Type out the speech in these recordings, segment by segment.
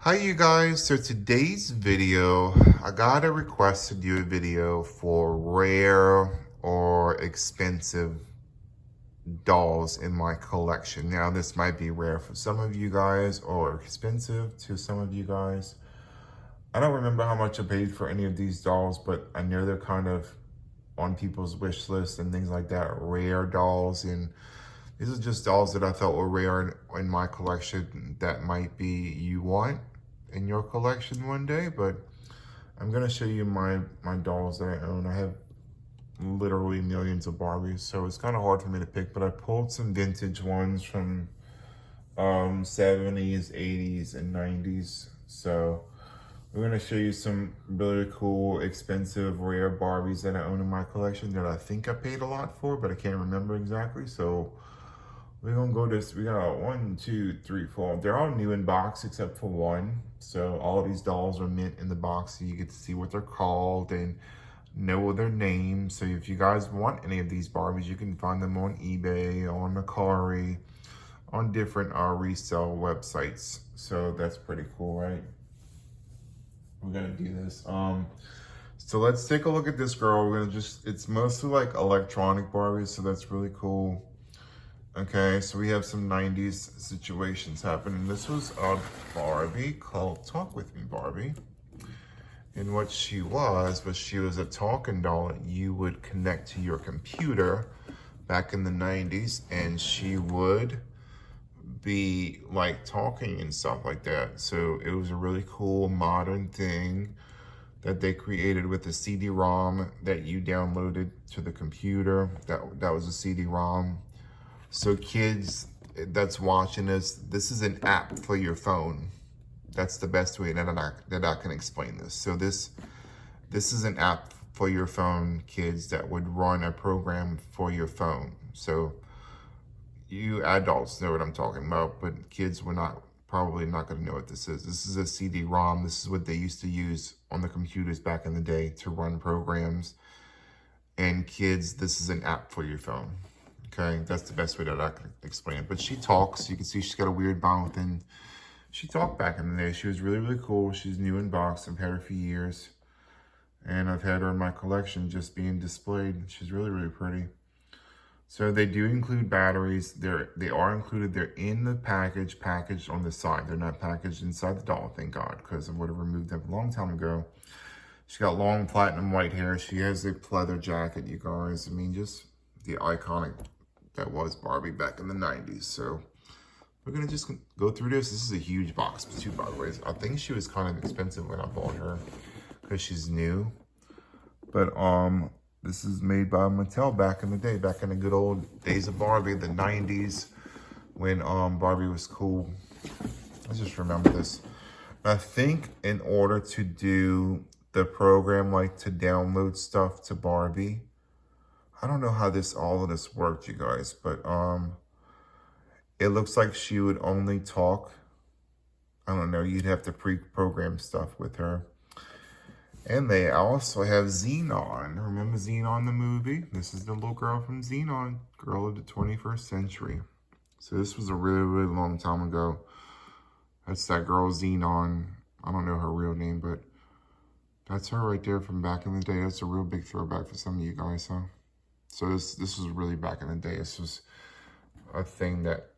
Hi you guys, so today's video, I got a request to do a video for rare or expensive dolls in my collection. Now this might be rare for some of you guys or expensive to some of you guys. I don't remember how much I paid for any of these dolls, but I know they're kind of on people's wish list and things like that, rare dolls. And these are just dolls that I thought were rare in my collection that might be you want in your collection one day. But I'm gonna show you my dolls that I own. I have literally millions of Barbies, so it's kind of hard for me to pick, but I pulled some vintage ones from 70s, 80s, and 90s. So we're gonna show you some really cool, expensive, rare Barbies that I own in my collection that I think I paid a lot for, but I can't remember exactly. So we're gonna go this. We got 1, 2, 3, 4. They're all new in box except for one. So all of these dolls are mint in the box, so you get to see what they're called and know their names. So if you guys want any of these Barbies, you can find them on eBay, on Mercari, on different resale websites. So that's pretty cool, right? We're gonna do this. So let's take a look at this girl. We're gonna it's mostly like electronic Barbies, so that's really cool. Okay, so we have some 90s situations happening. This was a Barbie called Talk With Me Barbie. And what she was she was a talking doll that you would connect to your computer back in the 90s, and she would be like talking and stuff like that. So it was a really cool modern thing that they created with a CD-ROM that you downloaded to the computer. That was a CD-ROM. So kids that's watching this is an app for your phone. That's the best way that I can explain this. So this is an app for your phone, kids, that would run a program for your phone. So you adults know what I'm talking about, but kids were probably not going to know what this is. This is a CD-ROM. This is what they used to use on the computers back in the day to run programs. And kids, this is an app for your phone. Okay, that's the best way that I can explain it. But she talks. You can see she's got a weird mouth, and she talked back in the day. She was really, really cool. She's new in box. I've had her for years. And I've had her in my collection just being displayed. She's really, really pretty. So they do include batteries. They are included. They're in the packaged on the side. They're not packaged inside the doll, thank God, because I would have removed them a long time ago. She got long platinum white hair. She has a pleather jacket, you guys. I mean, just the iconic that was Barbie back in the 90s. So we're gonna just go through this. This is a huge box too, by the way. I think she was kind of expensive when I bought her because she's new. But this is made by Mattel back in the day, back in the good old days of Barbie, the 90s, when Barbie was cool. I just remember this. I think in order to do the program, like to download stuff to Barbie, I don't know how all of this worked, you guys, but it looks like she would only talk. I don't know, you'd have to pre-program stuff with her. And they also have Xenon. Remember Xenon, the movie? This is the little girl from Xenon, girl of the 21st century. So this was a really, really long time ago. That's that girl Xenon. I don't know her real name, but that's her right there from back in the day. That's a real big throwback for some of you guys, huh? So this was really back in the day. This was a thing that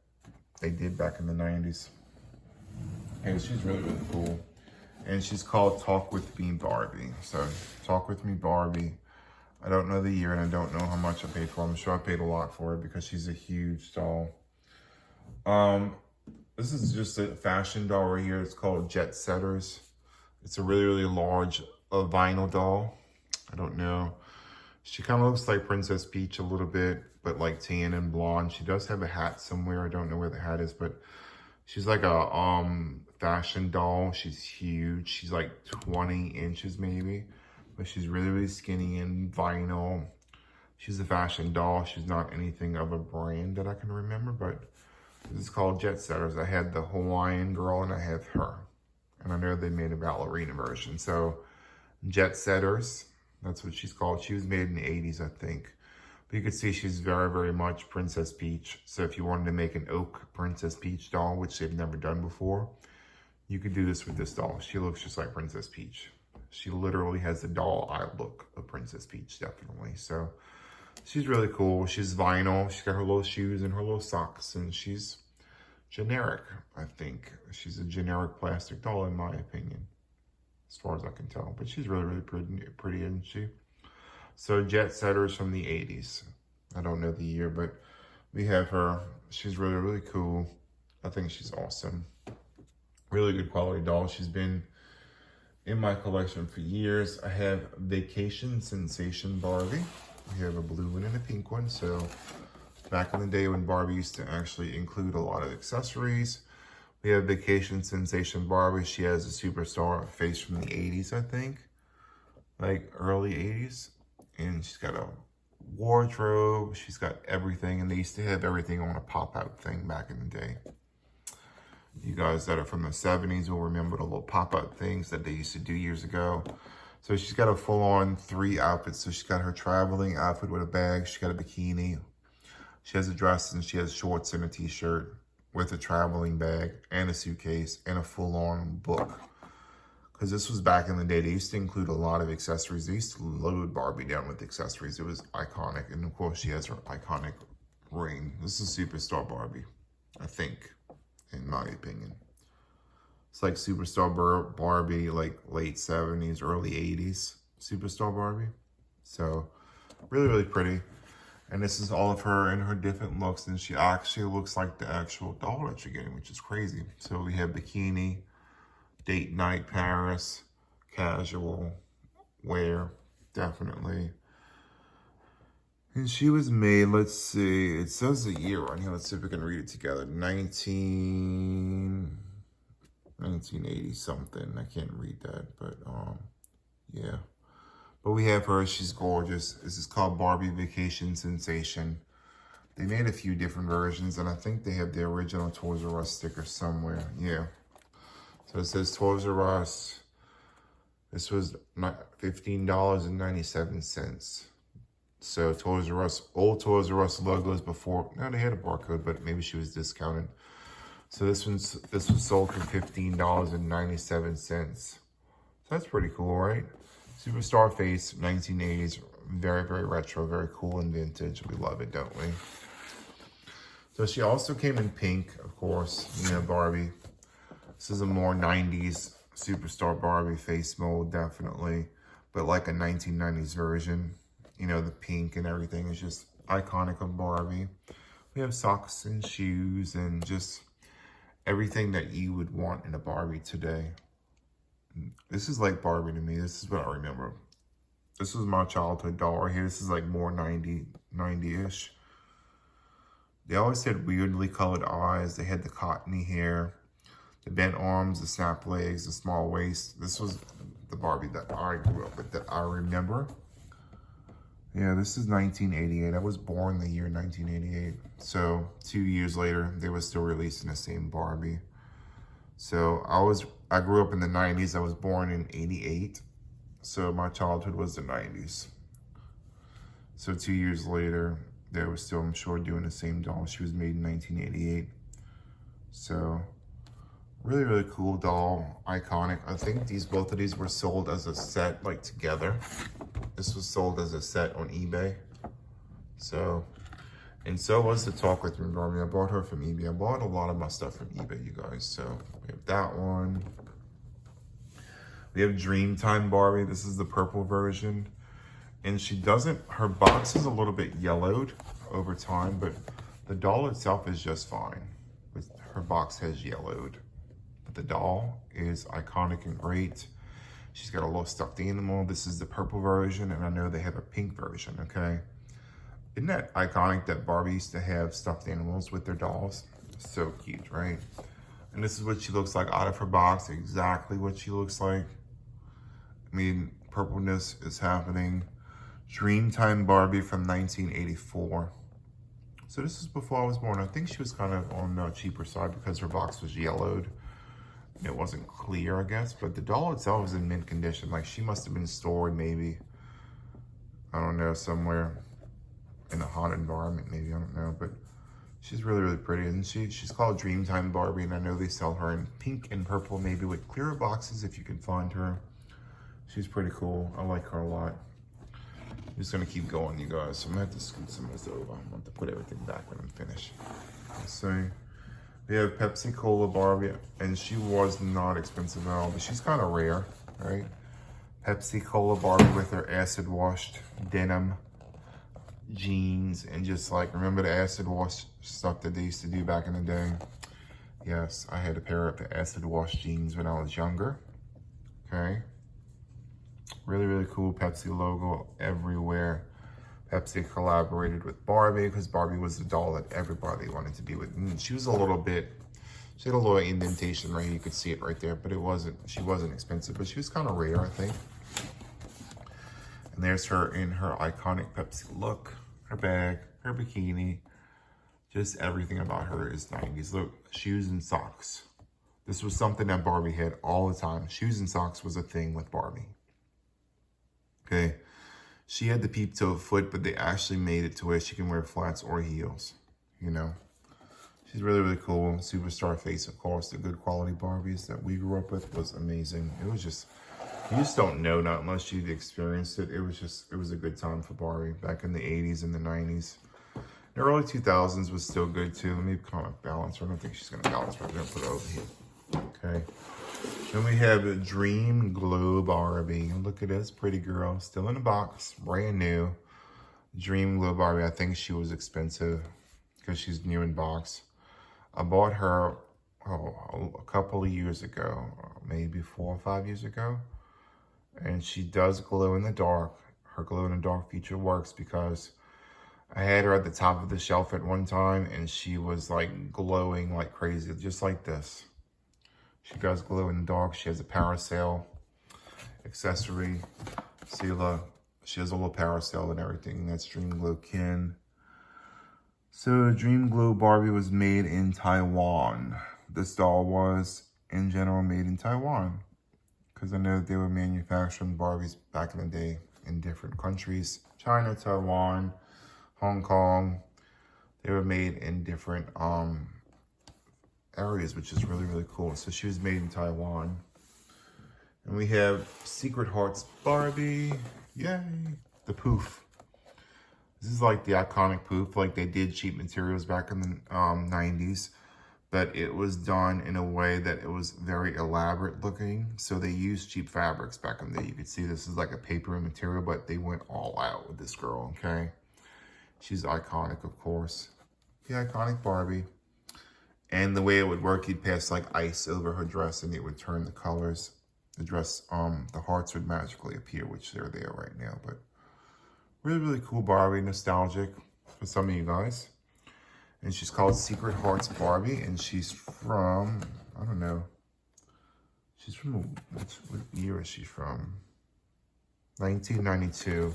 they did back in the 90s. And she's really, really cool. And she's called Talk With Me Barbie. So Talk With Me Barbie. I don't know the year and I don't know how much I paid for it. I'm sure I paid a lot for it because she's a huge doll. This is just a fashion doll right here. It's called Jet Setters. It's a really, really large vinyl doll. I don't know. She kind of looks like Princess Peach a little bit, but like tan and blonde. She does have a hat somewhere. I don't know where the hat is, but she's like a fashion doll. She's huge. She's like 20 inches maybe, but she's really, really skinny and vinyl. She's a fashion doll. She's not anything of a brand that I can remember, but this is called Jet Setters. I had the Hawaiian girl and I have her. And I know they made a ballerina version. So Jet Setters, that's what she's called. She was made in the 80s, I think. But you can see she's very, very much Princess Peach. So if you wanted to make an oak Princess Peach doll, which they've never done before, You could do this with this doll. She looks just like Princess Peach. She literally has the doll eye look of Princess Peach, definitely. So she's really cool. She's vinyl. She's got her little shoes and her little socks, and she's generic, I think. She's a generic plastic doll, in my opinion, as far as I can tell. But she's really, really pretty, isn't she? So Jet Setters from the 80s. I don't know the year, but we have her. She's really, really cool. I think she's awesome. Really good quality doll. She's been in my collection for years. I have Vacation Sensation Barbie. We have a blue one and a pink one. So back in the day when Barbie used to actually include a lot of accessories, we have Vacation Sensation Barbie. She has a superstar face from the 80s, I think, like early 80s. And she's got a wardrobe. She's got everything. And they used to have everything on a pop-out thing back in the day. You guys that are from the 70s will remember the little pop-up things that they used to do years ago. So she's got a full-on 3 outfits. So she's got her traveling outfit with a bag. She's got a bikini. She has a dress and she has shorts and a t-shirt with a traveling bag and a suitcase and a full-on book. Because this was back in the day. They used to include a lot of accessories. They used to load Barbie down with accessories. It was iconic. And of course, she has her iconic ring. This is Superstar Barbie, I think, in my opinion. It's like Superstar Barbie, like late 70s, early 80s Superstar Barbie. So really, really pretty. And this is all of her in her different looks. And she actually looks like the actual doll that you're getting, which is crazy. So we have bikini, date night, Paris, casual wear, definitely. And she was made, let's see, it says the year on here. Let's see if we can read it together. 1980 something. I can't read that, but yeah. But we have her. She's gorgeous. This is called Barbie Vacation Sensation. They made a few different versions, and I think they have the original Toys R Us sticker somewhere. Yeah. So it says Toys R Us. This was $15.97. So Toys R Us, old Toys R Us logos before. No, they had a barcode, but maybe she was discounted. So this was sold for $15.97. So that's pretty cool, right? Superstar face, 1980s, very, very retro, very cool and vintage. We love it, don't we? So she also came in pink, of course, you know, Barbie. This is a more 90s Superstar Barbie face mold, definitely. But like a 1990s version. You know, the pink and everything is just iconic of Barbie. We have socks and shoes and just everything that you would want in a Barbie today. This is like Barbie to me. This is what I remember. This was my childhood doll right here. This is like more 90-ish. They always had weirdly colored eyes. They had the cottony hair, the bent arms, the snap legs, the small waist. This was the Barbie that I grew up with, that I remember. Yeah, this is 1988. I was born the year 1988. So 2 years later, they were still releasing the same Barbie. So I grew up in the 90s. I was born in 88. So my childhood was the 90s. So 2 years later, they were still, I'm sure, doing the same doll. She was made in 1988. So really, really cool doll, iconic. I think both of these were sold as a set, like together. This was sold as a set on eBay. So, and so was the Talk With Me Barbie. I bought her from eBay. I bought a lot of my stuff from eBay, you guys. So we have that one. We have Dreamtime Barbie. This is the purple version. And she doesn't, her box is a little bit yellowed over time, but the doll itself is just fine. Her box has yellowed. But the doll is iconic and great. She's got a little stuffed animal. This is the purple version, and I know they have a pink version, okay? Isn't that iconic that Barbie used to have stuffed animals with their dolls? So cute, right? And this is what she looks like out of her box, exactly what she looks like. I mean, purpleness is happening. Dreamtime Barbie from 1984. So this is before I was born. I think she was kind of on the cheaper side because her box was yellowed. It wasn't clear, I guess, but the doll itself is in mint condition. Like, she must have been stored maybe, I don't know, somewhere in a hot environment, maybe, I don't know. But She's really, really pretty, isn't she? She's called Dreamtime Barbie, and I know they sell her in pink and purple, maybe with clearer boxes if you can find her. She's pretty cool. I like her a lot. I'm just gonna keep going, you guys. So I'm gonna have to scoot some of this over. I'm gonna have to put everything back when I'm finished. So we have Pepsi Cola Barbie, and she was not expensive at all, but she's kind of rare, right? Pepsi Cola Barbie with her acid washed denim jeans, and just like, remember the acid wash stuff that they used to do back in the day? Yes, I had a pair of the acid wash jeans when I was younger. Okay. Really, really cool Pepsi logo everywhere. Pepsi collaborated with Barbie because Barbie was the doll that everybody wanted to be with. And she was a little bit, she had a little indentation right here. You could see it right there, but she wasn't expensive, but she was kind of rare, I think. And there's her in her iconic Pepsi look, her bag, her bikini. Just everything about her is 90s. Look, shoes and socks. This was something that Barbie had all the time. Shoes and socks was a thing with Barbie. Okay, she had the peep toe foot, but they actually made it to where she can wear flats or heels, you know. She's really, really cool. Superstar face, of course. The good quality Barbies that we grew up with was amazing. It was just, you just don't know, not unless you've experienced it. It was a good time for Barbie back in the 80s and the 90s. The early 2000s was still good too. Let me kind of balance her. I don't think she's gonna balance her. I'm gonna put her over here. Okay. Then we have a Dreamglow Barbie. Look at this pretty girl, still in the box, brand new. Dreamglow Barbie, I think she was expensive because she's new in box. I bought her a couple of years ago, maybe 4 or 5 years ago. And she does glow in the dark. Her glow in the dark feature works because I had her at the top of the shelf at one time and she was like glowing like crazy, just like this. She does glow in the dark. She has a parasail accessory. See, look, she has a little parasail and everything. That's Dreamglow Kin. So Dreamglow Barbie was made in Taiwan. This doll was, in general, made in Taiwan. Because I know they were manufacturing Barbies back in the day in different countries. China, Taiwan, Hong Kong. They were made in different areas, which is really, really cool. So she was made in Taiwan. And we have Secret Hearts Barbie. Yay! The poof. This is like the iconic poof. Like they did cheap materials back in the 90s. But it was done in a way that it was very elaborate looking. So they used cheap fabrics back in the day. You could see this is like a paper material, but they went all out with this girl, okay? She's iconic, of course. The iconic Barbie. And the way it would work, you'd pass like ice over her dress and it would turn the colors. The dress, the hearts would magically appear, which they're there right now. But really, really cool Barbie, nostalgic for some of you guys. And she's called Secret Hearts Barbie, and she's from, I don't know. She's from, what year is she from? 1992.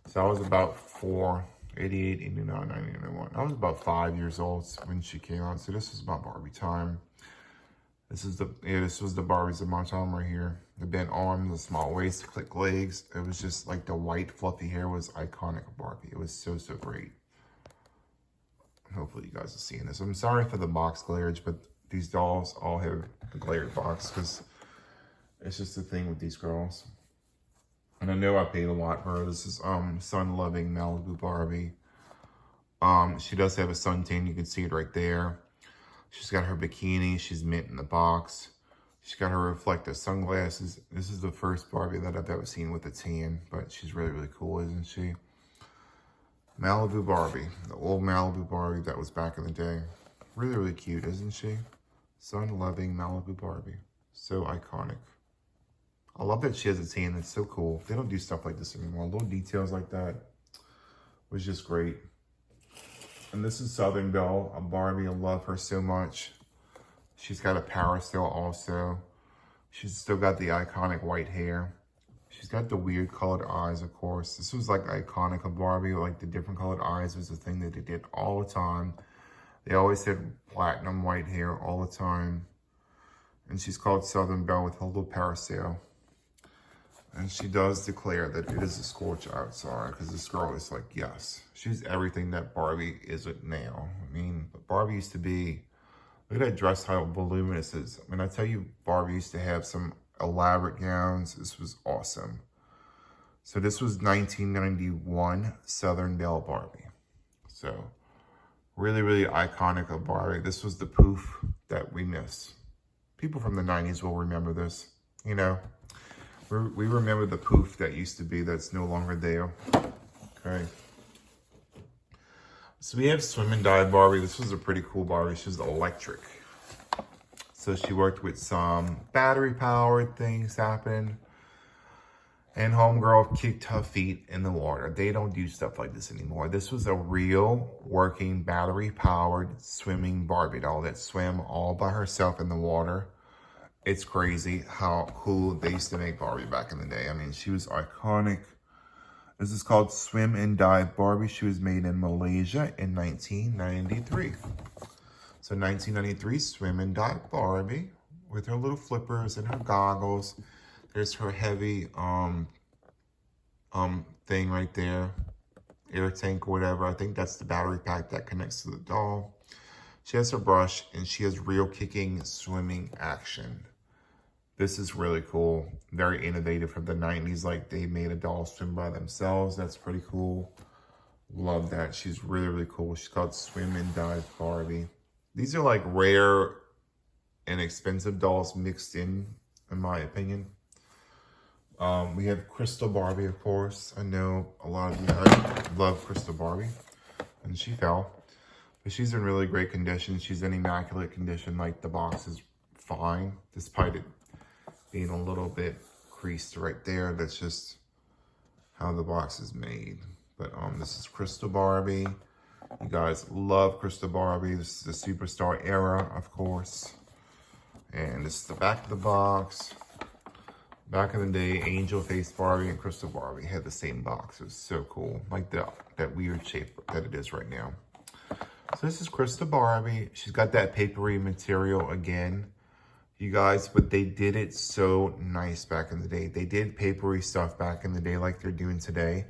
So I was about 4. 88, 89, 90, 91. I was about 5 years old when she came out. So this was about Barbie time. This was the Barbies of my time right here. The bent arms, the small waist, the click legs. It was just like the white fluffy hair was iconic of Barbie. It was so, so great. Hopefully you guys are seeing this. I'm sorry for the box glareage, but these dolls all have a glared box because it's just the thing with these girls. And I know I paid a lot for her. This is sun-loving Malibu Barbie. She does have a suntan. You can see it right there. She's got her bikini. She's mint in the box. She's got her reflective sunglasses. This is the first Barbie that I've ever seen with a tan, but she's really, really cool, isn't she? Malibu Barbie. The old Malibu Barbie that was back in the day. Really, really cute, isn't she? Sun-loving Malibu Barbie. So iconic. I love that she has a tan. It's so cool. They don't do stuff like this anymore. Little details like that was just great. And this is Southern Belle, a Barbie. I love her so much. She's got a parasail also. She's still got the iconic white hair. She's got the weird colored eyes, of course. This was like iconic of Barbie. Like the different colored eyes was the thing that they did all the time. They always had platinum white hair all the time. And she's called Southern Belle with her little parasail. And she does declare that it is a scorch outside because this girl is like, yes, she's everything that Barbie isn't now. I mean, Barbie used to be, look at that dress, how voluminous it is. I mean, I tell you, Barbie used to have some elaborate gowns. This was awesome. So this was 1991 Southern Belle Barbie. So really, really iconic of Barbie. This was the poof that we miss. People from the 90s will remember this, you know. We remember the poof that used to be that's no longer there. Okay. So we have Swim and Dive Barbie. This was a pretty cool Barbie. She was electric. So she worked with some battery-powered things happening. And homegirl kicked her feet in the water. They don't do stuff like this anymore. This was a real working battery-powered swimming Barbie doll that swam all by herself in the water. It's crazy how cool they used to make Barbie back in the day. I mean, she was iconic. This is called Swim and Dive Barbie. She was made in Malaysia in 1993. So 1993, Swim and Dive Barbie with her little flippers and her goggles. There's her heavy thing right there. Air tank or whatever. I think that's the battery pack that connects to the doll. She has her brush and she has real kicking swimming action. This is really cool. Very innovative from the 90s. Like they made a doll swim by themselves. That's pretty cool. Love that. She's really, really cool. She's called Swim and Dive Barbie. These are like rare and expensive dolls mixed in my opinion. We have Crystal Barbie, of course. I know a lot of you guys love Crystal Barbie. And she fell. But she's in really great condition. She's in immaculate condition. Like the box is fine. Despite it being a little bit creased right there. That's just how the box is made. But this is Crystal Barbie. You guys love Crystal Barbie. This is the Superstar era, of course. And this is the back of the box. Back in the day, Angel Face Barbie and Crystal Barbie had the same box. It was so cool. Like that weird shape that it is right now. So this is Crystal Barbie. She's got that papery material again. You guys, but they did it so nice back in the day. They did papery stuff back in the day like they're doing today.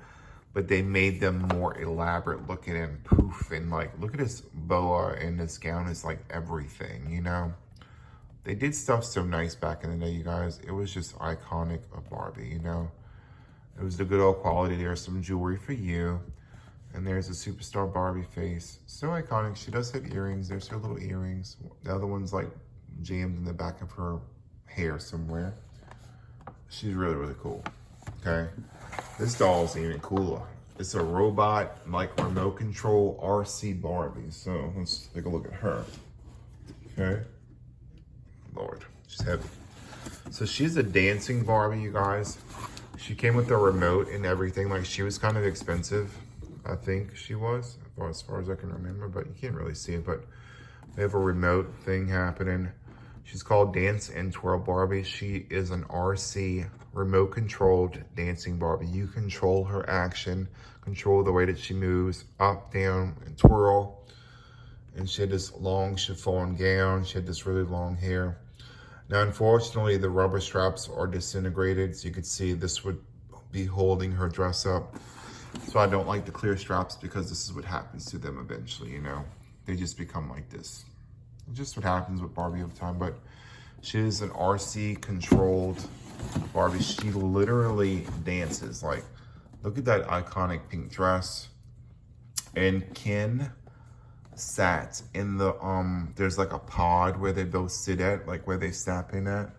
But they made them more elaborate looking and poof. And like, look at this boa and this gown is like everything, you know. They did stuff so nice back in the day, you guys. It was just iconic of Barbie, you know. It was the good old quality. There's some jewelry for you. And there's a Superstar Barbie face. So iconic. She does have earrings. There's her little earrings. The other one's like jammed in the back of her hair somewhere. She's really, really cool. Okay. This doll's even cooler. It's a robot, like remote control RC Barbie. So let's take a look at her. Okay. Lord, she's heavy. So she's a dancing Barbie, you guys. She came with a remote and everything. Like she was kind of expensive. I think she was, as far as I can remember, but you can't really see it. But they have a remote thing happening. She's called Dance and Twirl Barbie. She is an RC remote controlled dancing Barbie. You control her action, control the way that she moves, up, down, and twirl. And she had this long chiffon gown. She had this really long hair. Now, unfortunately, the rubber straps are disintegrated. So you can see this would be holding her dress up. So I don't like the clear straps because this is what happens to them eventually, you know. They just become like this. It's just what happens with Barbie over time. But she is an RC controlled Barbie. She literally dances. Like, look at that iconic pink dress. And Ken sat in the, there's like a pod where they both sit at, like where they snap in at.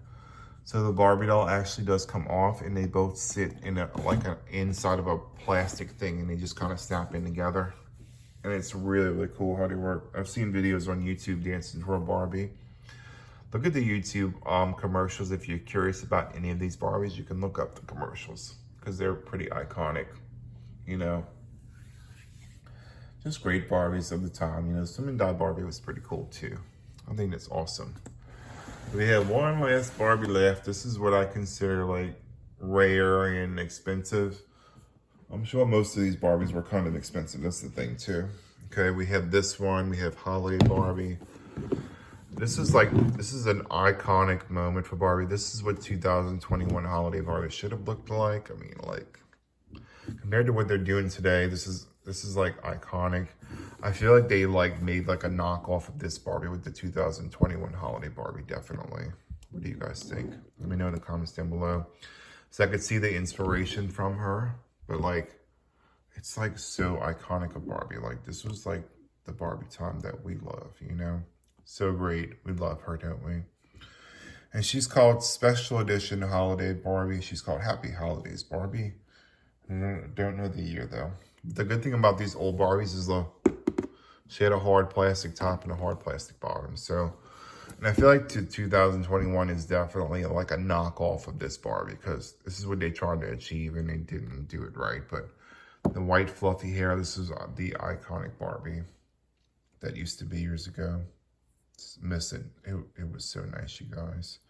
So the Barbie doll actually does come off and they both sit in a, like an inside of a plastic thing and they just kind of snap in together. And it's really, really cool how they work. I've seen videos on YouTube dancing for a Barbie. Look at the YouTube commercials. If you're curious about any of these Barbies, you can look up the commercials because they're pretty iconic, you know. Just great Barbies of the time, you know. Swim and Dive Barbie was pretty cool too. I think that's awesome. We have one last Barbie left. This is what I consider like rare and expensive. I'm sure most of these Barbies were kind of expensive. That's the thing too. Okay, we have this one. We have Holiday Barbie. This is an iconic moment for Barbie. This is what 2021 holiday Barbie should have looked like. I mean, like, compared to what they're doing today, this is like iconic. I feel like they like made like a knockoff of this Barbie with the 2021 holiday Barbie, definitely. What do you guys think? Let me know in the comments down below. So I could see the inspiration from her, but like, it's like so iconic of Barbie. Like, this was like the Barbie time that we love, you know? So great. We love her, don't we? And she's called Special Edition Holiday Barbie. She's called Happy Holidays Barbie. I don't know the year though. The good thing about these old Barbies is she had a hard plastic top and a hard plastic bottom. So, and I feel like 2021 is definitely like a knockoff of this Barbie because this is what they tried to achieve and they didn't do it right. But the white fluffy hair, this is the iconic Barbie that used to be years ago. It's missing. It was so nice, you guys.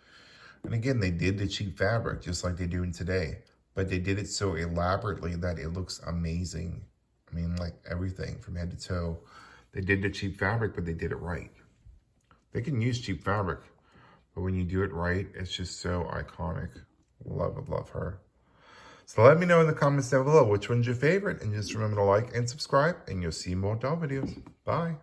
And again, they did the cheap fabric just like they're doing today. But they did it so elaborately that it looks amazing. I mean, like everything from head to toe. They did the cheap fabric, but they did it right. They can use cheap fabric, but when you do it right, it's just so iconic. Love her. So let me know in the comments down below which one's your favorite. And just remember to like and subscribe, and you'll see more doll videos. Bye.